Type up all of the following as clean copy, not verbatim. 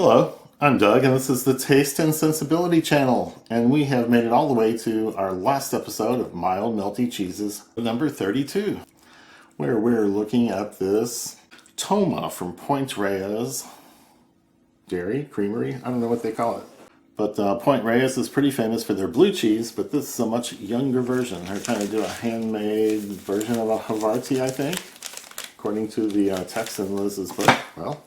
Hello, I'm Doug, and this is the Taste and Sensibility channel, and we have made it all the way to our last episode of Mild Melty Cheeses, number 32, where we're looking at this Toma from Point Reyes Dairy, Creamery, I don't know what they call it. But Point Reyes is pretty famous for their blue cheese, but this is a much younger version. They're trying to do a handmade version of a havarti, I think, according to the text in Liz's book. Well,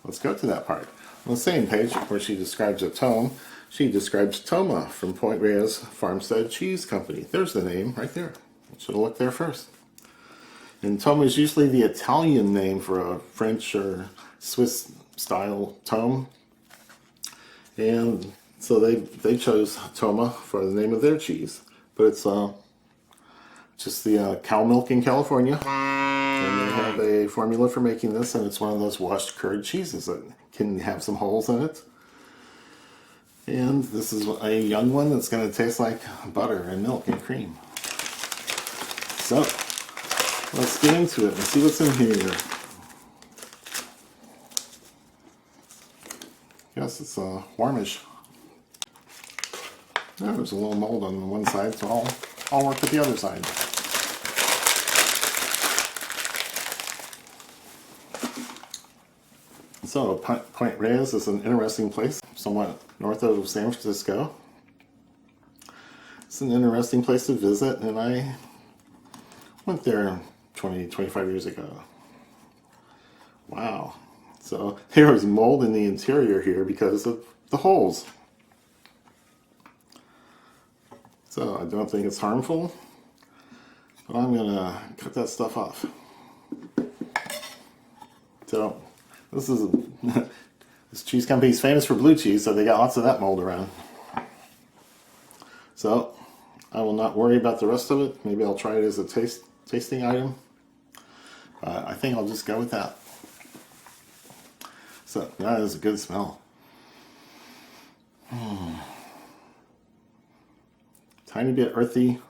let's go to that part. On the same page where she describes a tome, she describes Toma from Point Reyes Farmstead Cheese Company. There's the name right there. Should have looked there first. And Toma is usually the Italian name for a French or Swiss style tome. And so they chose Toma for the name of their cheese. But it's just the cow milk in California. And they have a formula for making this, and it's one of those washed curd cheeses that can have some holes in it. And this is a young one that's going to taste like butter and milk and cream. So, let's get into it and see what's in here. Yes, it's warmish. Oh, there's a little mold on one side, so I'll work with the other side. So, Point Reyes is an interesting place, somewhat north of San Francisco. It's an interesting place to visit, and I went there 25 years ago. Wow. So, there was mold in the interior here because of the holes. So, I don't think it's harmful, but I'm going to cut that stuff off. So, this cheese company is famous for blue cheese, so they got lots of that mold around. So I will not worry about the rest of it. Maybe I'll try it as a tasting item. I think I'll just go with that. So that is a good smell. Tiny bit earthy.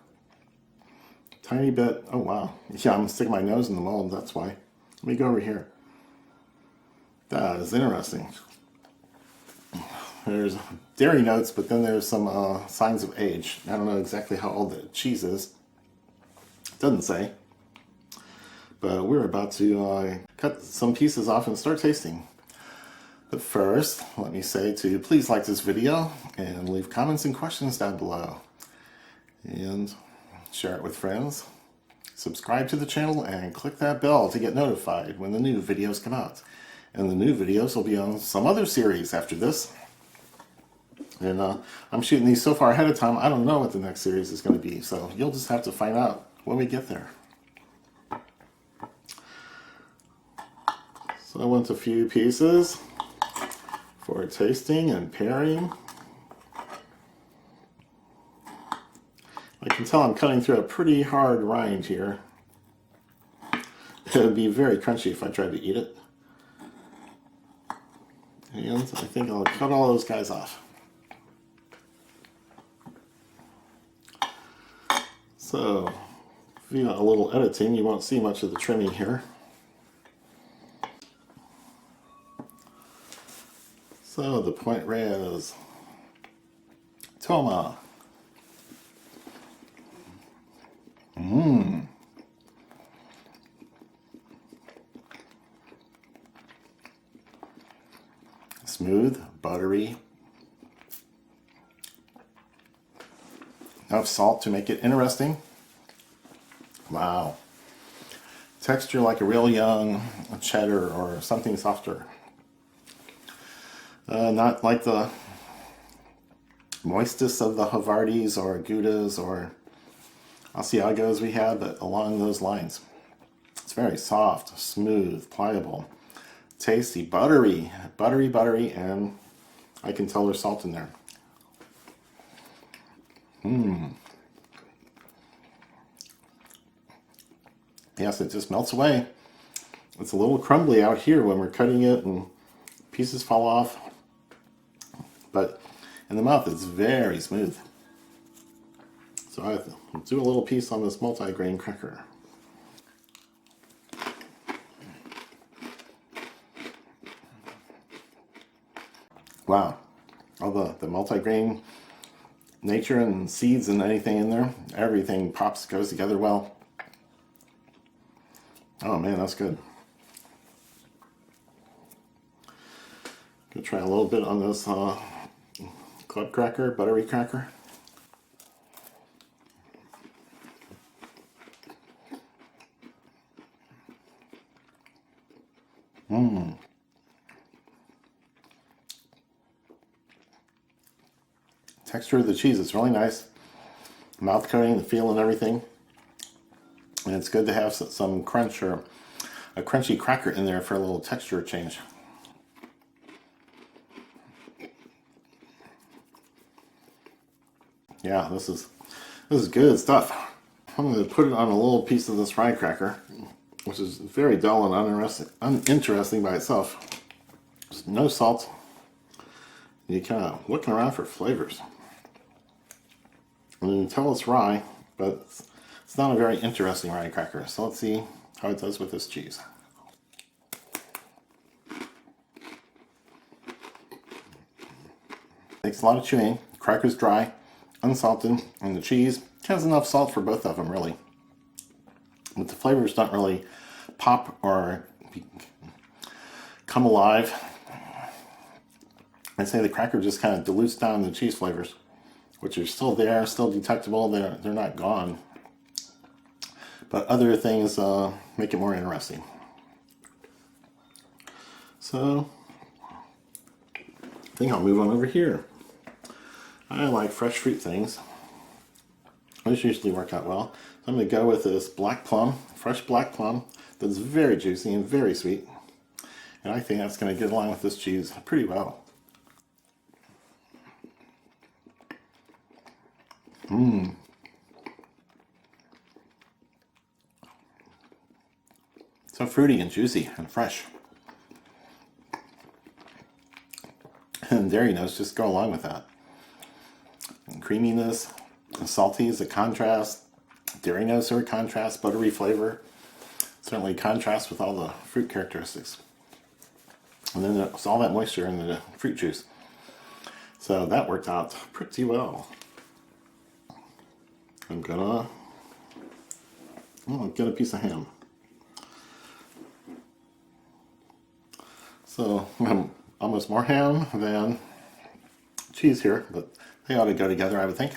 Tiny bit, oh wow. Yeah, I'm sticking my nose in the mold, that's why. Let me go over here. That is interesting. There's dairy notes, but then there's some signs of age. I don't know exactly how old the cheese is. It doesn't say. But we're about to cut some pieces off and start tasting. But first, let me say to please like this video and leave comments and questions down below. And share it with friends. Subscribe to the channel and click that bell to get notified when the new videos come out. And the new videos will be on some other series after this. And I'm shooting these so far ahead of time, I don't know what the next series is going to be. So you'll just have to find out when we get there. So I want a few pieces for tasting and pairing. I can tell I'm cutting through a pretty hard rind here. It would be very crunchy if I tried to eat it. And I think I'll cut all those guys off. So, if you do a little editing, you won't see much of the trimming here. So, the Point Reyes Toma. Smooth, buttery, enough salt to make it interesting. Wow. Texture like a real young cheddar or something softer. Not like the moistest of the havartis or goudas or asiagos we had, but along those lines. It's very soft, smooth, pliable. Tasty, buttery, and I can tell there's salt in there. Yes, it just melts away. It's a little crumbly out here when we're cutting it and pieces fall off. But in the mouth, it's very smooth. So I'll do a little piece on this multi-grain cracker. Wow. All the multi-grain nature and seeds and anything in there. Everything goes together well. Oh man, that's good. Gonna try a little bit on this club cracker, buttery cracker. Texture of the cheese is really nice. Mouth coating, the feel and everything. And it's good to have some crunch or a crunchy cracker in there for a little texture change. Yeah, this is good stuff. I'm going to put it on a little piece of this rye cracker, which is very dull and uninteresting by itself. There's no salt. You're kind of looking around for flavors. And you can tell it's rye, but it's not a very interesting rye cracker. So let's see how it does with this cheese. Takes a lot of chewing. The cracker's dry, unsalted, and the cheese has enough salt for both of them, really. But the flavors don't really pop or come alive. I'd say the cracker just kind of dilutes down the cheese flavors, which are still there, still detectable. They're not gone. But other things make it more interesting. So I think I'll move on over here. I like fresh fruit things. Those usually work out well. So I'm going to go with this black plum, fresh black plum, that's very juicy and very sweet. And I think that's going to get along with this cheese pretty well. So fruity and juicy and fresh. And dairy notes just go along with that. And creaminess, and salty is a contrast. Dairy notes are a contrast, buttery flavor. Certainly contrast with all the fruit characteristics. And then there's all that moisture in the fruit juice. So that worked out pretty well. I'm gonna get a piece of ham. So I'm almost more ham than cheese here, but they ought to go together, I would think.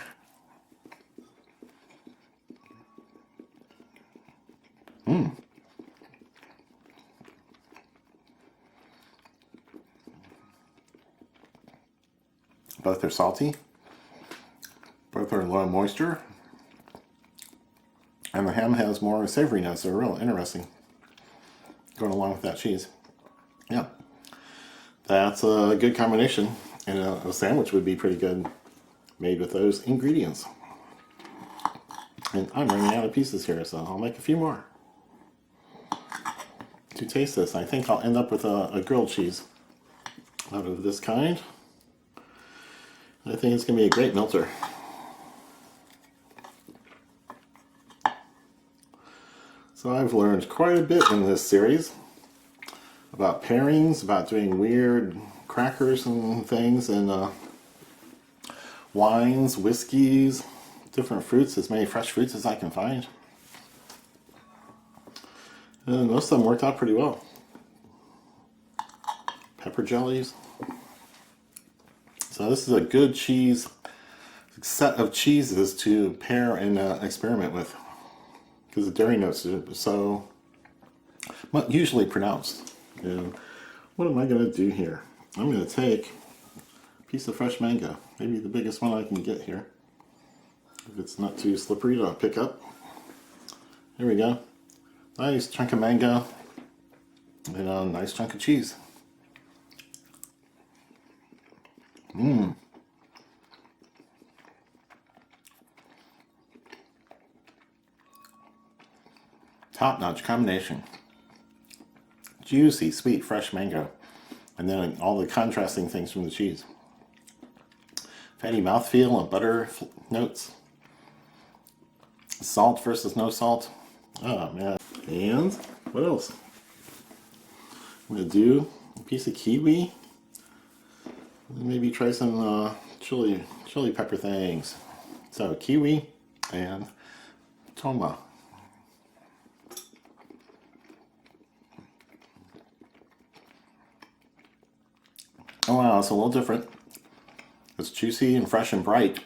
Both are salty. Both are low in moisture. And the ham has more savory notes that are real interesting going along with that cheese. Yeah, that's a good combination, and a sandwich would be pretty good made with those ingredients. And I'm running out of pieces here, so I'll make a few more. To taste this, I think I'll end up with a grilled cheese out of this kind. I think it's going to be a great melter. So I've learned quite a bit in this series about pairings, about doing weird crackers and things, and wines, whiskeys, different fruits, as many fresh fruits as I can find. And most of them worked out pretty well. Pepper jellies. So this is a good set of cheeses to pair and experiment with, because the dairy notes are so usually pronounced. And what am I going to do here? I'm going to take a piece of fresh mango, maybe the biggest one I can get here, if it's not too slippery to pick up. There we go. Nice chunk of mango and a nice chunk of cheese. Top-notch combination. Juicy, sweet, fresh mango. And then all the contrasting things from the cheese. Fatty mouthfeel and butter notes. Salt versus no salt. Oh man. And what else? I'm going to do a piece of kiwi Maybe try some chili pepper things. So kiwi and toma. Oh wow, it's a little different. It's juicy and fresh and bright.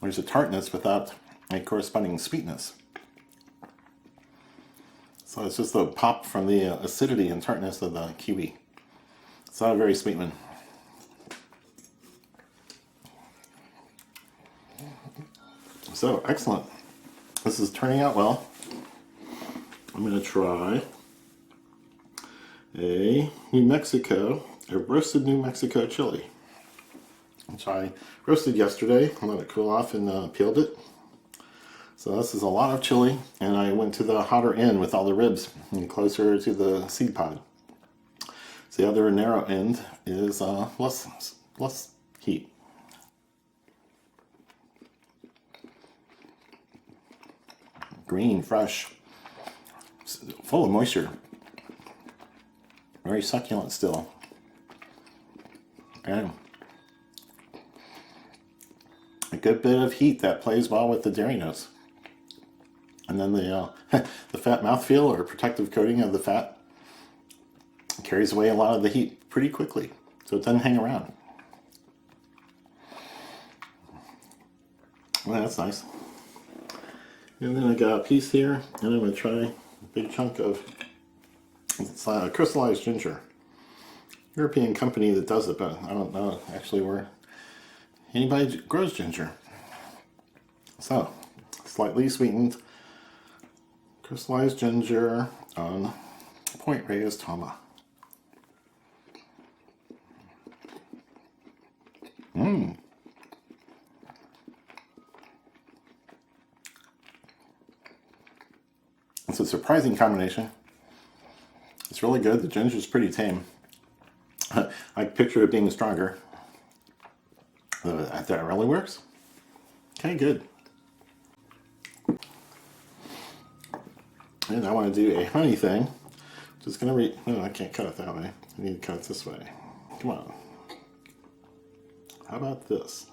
There's a tartness without a corresponding sweetness. So it's just the pop from the acidity and tartness of the kiwi. It's not a very sweet one. So, excellent. This is turning out well. I'm going to try a roasted New Mexico chili, which I roasted yesterday. I let it cool off and peeled it. So this is a lot of chili, and I went to the hotter end with all the ribs and closer to the seed pod. So the other narrow end is less heat. Green, fresh, full of moisture. Very succulent still. And a good bit of heat that plays well with the dairy notes. And then the the fat mouthfeel or protective coating of the fat carries away a lot of the heat pretty quickly, so it doesn't hang around. Well, that's nice. And then I got a piece here, and I'm going to try a big chunk of crystallized ginger. European company that does it, but I don't know actually where anybody grows ginger. So, slightly sweetened crystallized ginger on Point Reyes Toma. It's a surprising combination. It's really good. The ginger is pretty tame. I pictured it being stronger. That really works. Okay, good. And I want to do a honey thing. Just gonna no, I can't cut it that way. I need to cut it this way. Come on. How about this?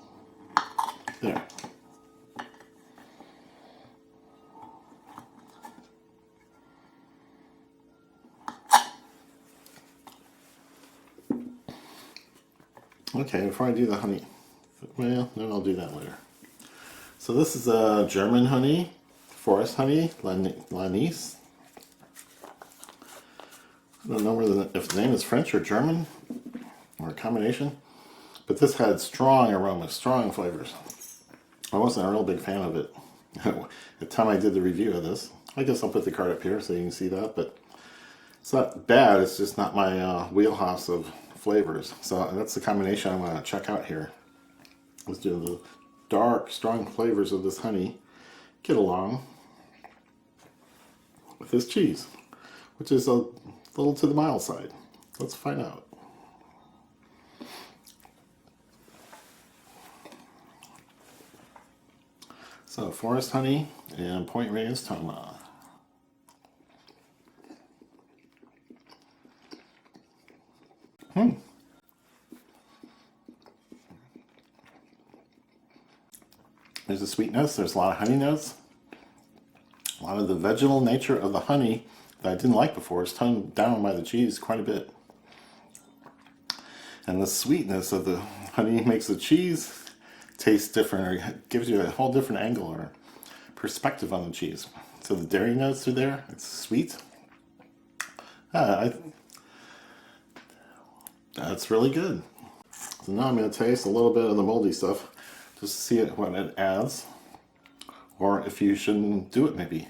There. Okay, before I do the honey, well, then I'll do that later. So this is a German honey, forest honey, Langnese. I don't know if the name is French or German, or a combination, but this had strong aromas, strong flavors. I wasn't a real big fan of it at the time I did the review of this. I guess I'll put the card up here so you can see that, but it's not bad, it's just not my wheelhouse of flavors. So that's the combination I'm going to check out here. Let's do the dark, strong flavors of this honey get along with this cheese, which is a little to the mild side. Let's find out. So forest honey and Point Reyes Toma. There's a sweetness, there's a lot of honey notes. A lot of the vegetal nature of the honey that I didn't like before is toned down by the cheese quite a bit. And the sweetness of the honey makes the cheese taste different, or gives you a whole different angle or perspective on the cheese. So the dairy notes are there, it's sweet. That's really good. So now I'm going to taste a little bit of the moldy stuff just to see what it adds, or if you shouldn't do it maybe.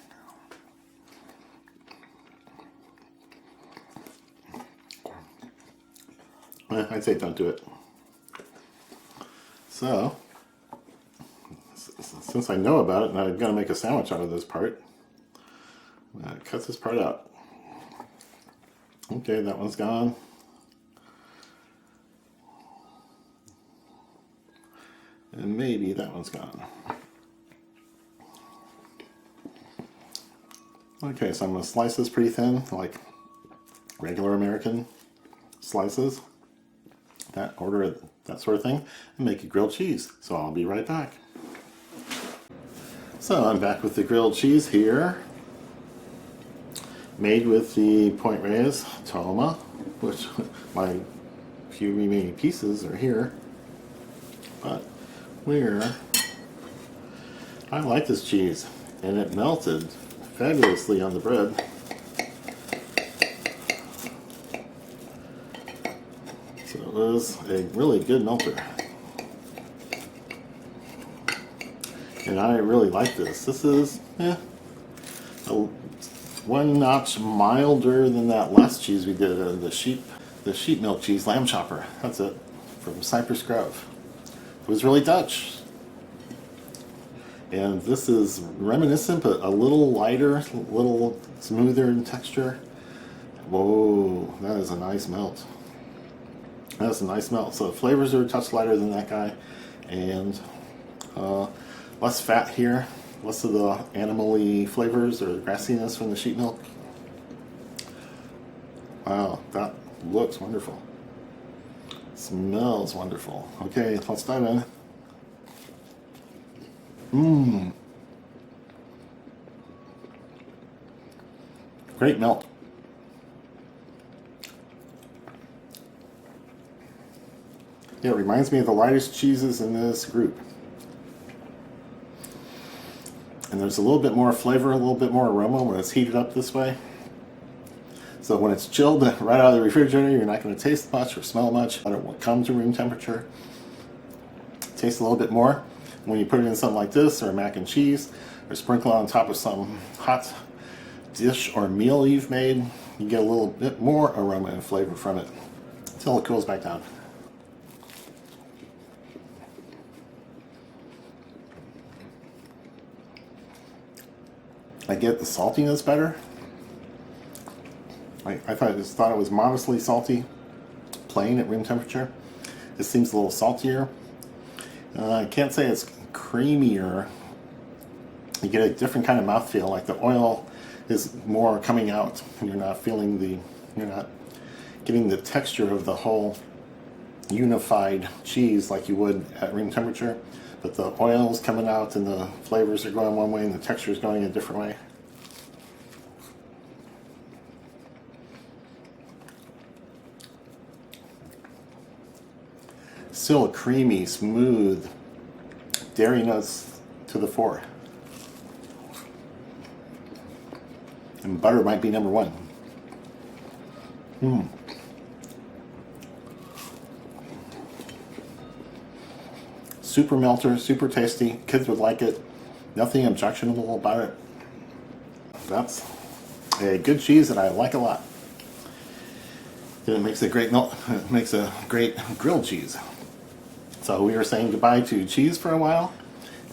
I'd say don't do it. So, since I know about it and I'm going to make a sandwich out of this part, I'm going to cut this part out. Okay, that one's gone. And maybe that one's gone. Okay, so I'm going to slice this pretty thin, like regular American slices. order that sort of thing, and make a grilled cheese. So I'll be right back. So I'm back with the grilled cheese here, made with the Point Reyes Toma, which my few remaining pieces are here. But I like this cheese, and it melted fabulously on the bread. So it was a really good melter. And I really like this. This is one notch milder than that last cheese we did, the sheep milk cheese lamb chopper. That's it, from Cypress Grove. It was really Dutch. And this is reminiscent, but a little lighter, a little smoother in texture. Whoa, that is a nice melt. That is a nice melt. So the flavors are a touch lighter than that guy, and less fat here, less of the animal-y flavors or grassiness from the sheep milk. Wow, that looks wonderful. Smells wonderful. Okay, let's dive in. Great melt. Yeah, it reminds me of the lightest cheeses in this group. And there's a little bit more flavor, a little bit more aroma when it's heated up this way. So when it's chilled right out of the refrigerator, you're not going to taste much or smell much. But it will come to room temperature. Taste a little bit more. When you put it in something like this, or mac and cheese, or sprinkle it on top of some hot dish or meal you've made, you get a little bit more aroma and flavor from it until it cools back down. I get the saltiness better. I just thought it was modestly salty, plain at room temperature. This seems a little saltier. I can't say it's creamier. You get a different kind of mouthfeel, like the oil is more coming out. You're not getting the texture of the whole unified cheese like you would at room temperature. But the oil's coming out and the flavors are going one way and the texture is going a different way. Still a creamy, smooth dairy notes to the fore. And butter might be number one. Super melter, super tasty. Kids would like it. Nothing objectionable about it. That's a good cheese that I like a lot. And it makes a great it makes a great grilled cheese. So we are saying goodbye to cheese for a while,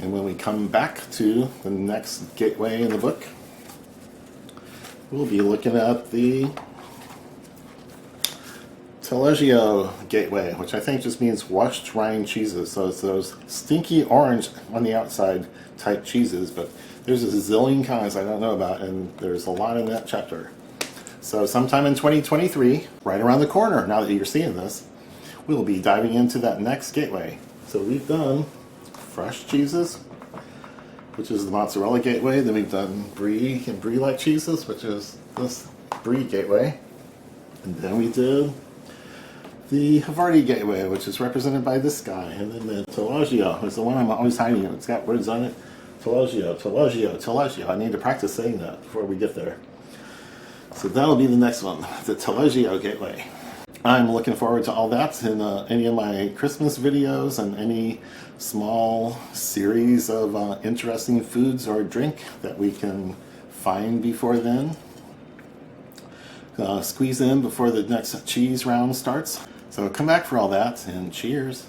and when we come back to the next gateway in the book, we'll be looking at the Taleggio gateway, which I think just means washed rind cheeses. So it's those stinky orange on the outside type cheeses, but there's a zillion kinds I don't know about, and there's a lot in that chapter. So sometime in 2023, right around the corner, now that you're seeing this, we'll be diving into that next gateway. So we've done fresh cheeses, which is the mozzarella gateway. Then we've done brie and brie-like cheeses, which is this brie gateway. And then we did the Havarti gateway, which is represented by this guy. And then the Taleggio is the one I'm always hiding. It's got words on it. Taleggio, Taleggio, Taleggio. I need to practice saying that before we get there. So that'll be the next one, the Taleggio gateway. I'm looking forward to all that in any of my Christmas videos and any small series of interesting foods or drink that we can find before then. Squeeze in before the next cheese round starts. So come back for all that, and cheers.